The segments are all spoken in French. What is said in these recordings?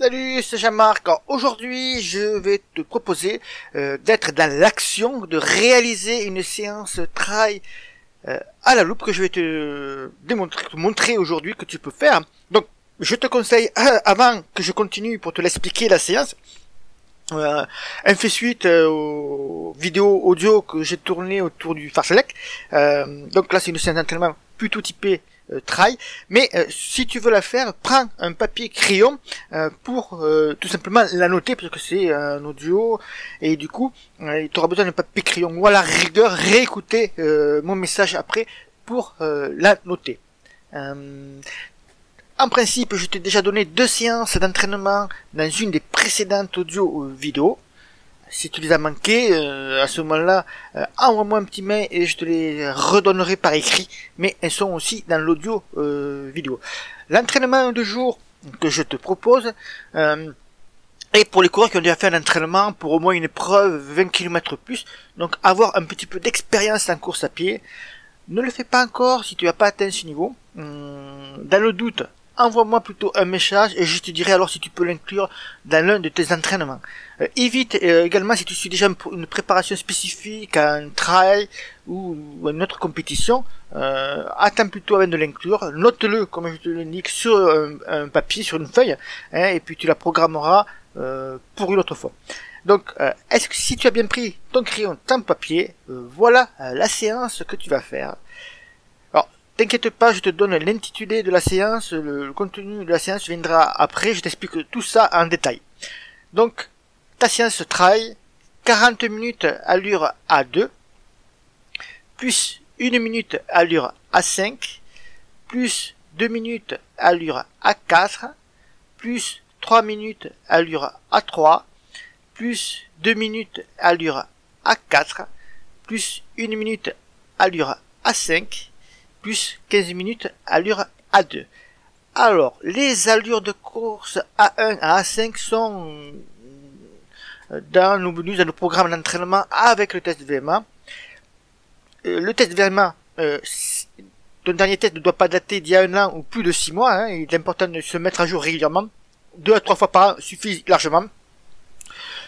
Salut, c'est Jean-Marc. Alors, aujourd'hui, je vais te proposer d'être dans l'action, de réaliser une séance trail à la loupe que je vais te montrer aujourd'hui que tu peux faire. Donc, je te conseille, avant que je continue pour te l'expliquer la séance, elle fait suite aux vidéos audio que j'ai tournées autour du Farselec. Donc là, c'est une séance d'entraînement plutôt typée trail, mais si tu veux la faire, prends un papier crayon pour tout simplement la noter, parce que c'est un audio, et du coup tu auras besoin d'un papier crayon, ou à la rigueur réécouter mon message après pour la noter. En principe, je t'ai déjà donné 2 séances d'entraînement dans une des précédentes audio vidéos. Si tu les as manquées, à ce moment-là, envoie-moi un petit mail et je te les redonnerai par écrit, mais elles sont aussi dans l'audio vidéo. L'entraînement de jour que je te propose est pour les coureurs qui ont déjà fait un entraînement pour au moins une épreuve 20 km plus, donc avoir un petit peu d'expérience en course à pied. Ne le fais pas encore si tu n'as pas atteint ce niveau. Dans le doute, envoie-moi plutôt un message et je te dirai alors si tu peux l'inclure dans l'un de tes entraînements. Évite également, si tu suis déjà une préparation spécifique à un trail ou à une autre compétition, attends plutôt avant de l'inclure. Note-le, comme je te l'indique, sur un papier, sur une feuille, hein, et puis tu la programmeras pour une autre fois. Donc, est-ce que si tu as bien pris ton crayon, ton papier, voilà la séance que tu vas faire. T'inquiète pas, je te donne l'intitulé de la séance, le contenu de la séance viendra après, je t'explique tout ça en détail. Donc, ta séance trail, 40 minutes allure A2, plus 1 minute allure A5, plus 2 minutes allure A4, plus 3 minutes allure A3, plus 2 minutes allure A4, plus 1 minute allure A5, plus 15 minutes allure A2. Alors, les allures de course A1 à A5 sont dans nos menus, dans le programme d'entraînement avec le test VMA. Le test VMA, ton dernier test ne doit pas dater d'il y a 1 an ou plus de 6 mois. Il est important de se mettre à jour régulièrement. 2 à 3 fois par an suffit largement.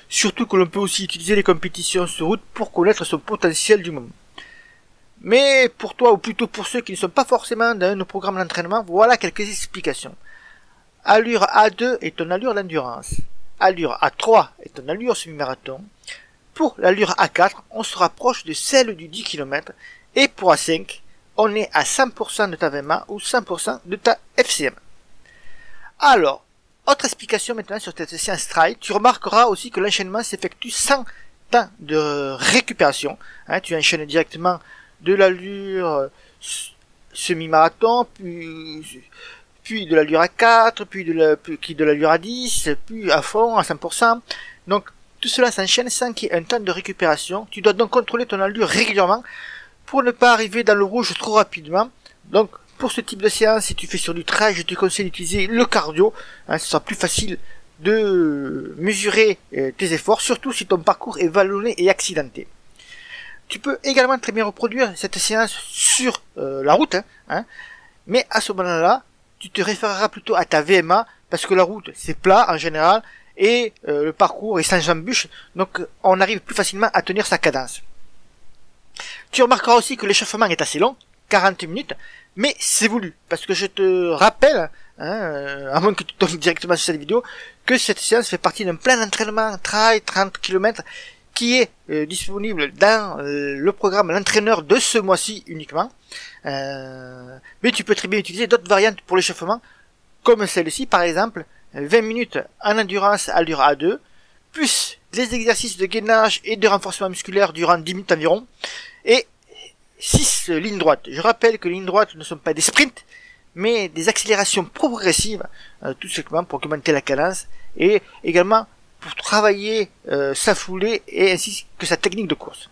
Surtout que l'on peut aussi utiliser les compétitions sur route pour connaître son potentiel du moment. Mais pour toi, ou plutôt pour ceux qui ne sont pas forcément dans un programme d'entraînement, voilà quelques explications. Allure A2 est ton allure d'endurance. Allure A3 est ton allure semi-marathon. Pour l'allure A4, on se rapproche de celle du 10 km. Et pour A5, on est à 100% de ta VMA ou 100% de ta FCM. Alors, autre explication maintenant sur cette séance trail. Tu remarqueras aussi que l'enchaînement s'effectue sans temps de récupération. Tu enchaînes directement de l'allure semi-marathon, puis de l'allure A4, puis de l'allure A10, puis à fond, à 100%. Donc, tout cela s'enchaîne sans qu'il y ait un temps de récupération. Tu dois donc contrôler ton allure régulièrement pour ne pas arriver dans le rouge trop rapidement. Donc, pour ce type de séance, si tu fais sur du trail, je te conseille d'utiliser le cardio. Ce sera plus facile de mesurer tes efforts, surtout si ton parcours est vallonné et accidenté. Tu peux également très bien reproduire cette séance sur la route, mais à ce moment-là, tu te référeras plutôt à ta VMA, parce que la route, c'est plat en général, et le parcours est sans embûches, donc on arrive plus facilement à tenir sa cadence. Tu remarqueras aussi que l'échauffement est assez long, 40 minutes, mais c'est voulu, parce que je te rappelle, à moins que tu tombes directement sur cette vidéo, que cette séance fait partie d'un plan d'entraînement trail 30 km, qui est disponible dans le programme l'entraîneur de ce mois-ci uniquement. Mais tu peux très bien utiliser d'autres variantes pour l'échauffement, comme celle-ci par exemple, 20 minutes en endurance allure A2, plus des exercices de gainage et de renforcement musculaire durant 10 minutes environ, et 6 lignes droites. Je rappelle que les lignes droites ne sont pas des sprints, mais des accélérations progressives, tout simplement pour augmenter la cadence, et également pour travailler sa foulée et ainsi que sa technique de course.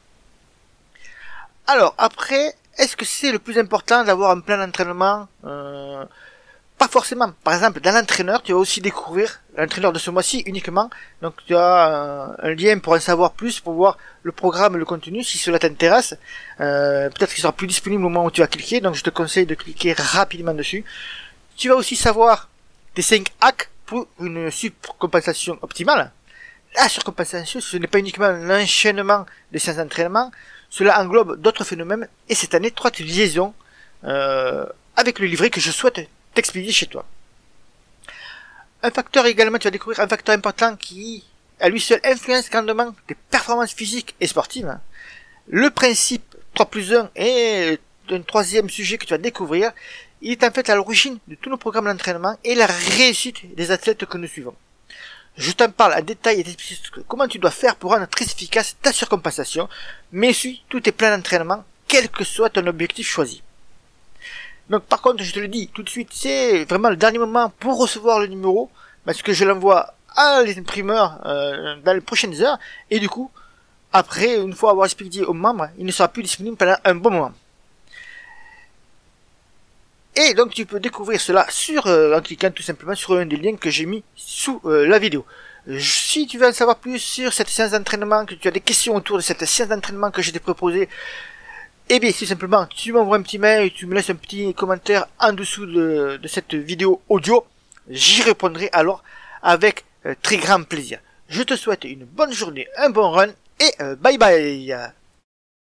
Alors après, est-ce que c'est le plus important d'avoir un plan d'entraînement Pas forcément. Par exemple, dans l'entraîneur, tu vas aussi découvrir l'entraîneur de ce mois-ci uniquement. Donc tu as un lien pour en savoir plus, pour voir le programme et le contenu, si cela t'intéresse. Peut-être qu'il sera plus disponible au moment où tu vas cliquer, donc je te conseille de cliquer rapidement dessus. Tu vas aussi savoir tes 5 hacks pour une surcompensation optimale. La surcompensation, ce n'est pas uniquement l'enchaînement des séances d'entraînement, cela englobe d'autres phénomènes et cette année 3 liaisons avec le livret que je souhaite t'expédier chez toi. Un facteur également, tu vas découvrir un facteur important qui à lui seul influence grandement tes performances physiques et sportives. Le principe 3+1 est un troisième sujet que tu vas découvrir. Il est en fait à l'origine de tous nos programmes d'entraînement et la réussite des athlètes que nous suivons. Je t'en parle en détail et t'explique comment tu dois faire pour rendre très efficace ta surcompensation, mais suis tous tes plans d'entraînement, quel que soit ton objectif choisi. Donc par contre, je te le dis tout de suite, c'est vraiment le dernier moment pour recevoir le numéro, parce que je l'envoie à l'imprimeur dans les prochaines heures, et du coup, après, une fois avoir expliqué aux membres, il ne sera plus disponible pendant un bon moment. Et donc tu peux découvrir cela en cliquant tout simplement sur un des liens que j'ai mis sous la vidéo. Si tu veux en savoir plus sur cette séance d'entraînement, que tu as des questions autour de cette séance d'entraînement que je t'ai proposée, eh bien tout simplement tu m'envoies un petit mail et tu me laisses un petit commentaire en dessous de cette vidéo audio. J'y répondrai alors avec très grand plaisir. Je te souhaite une bonne journée, un bon run et bye bye.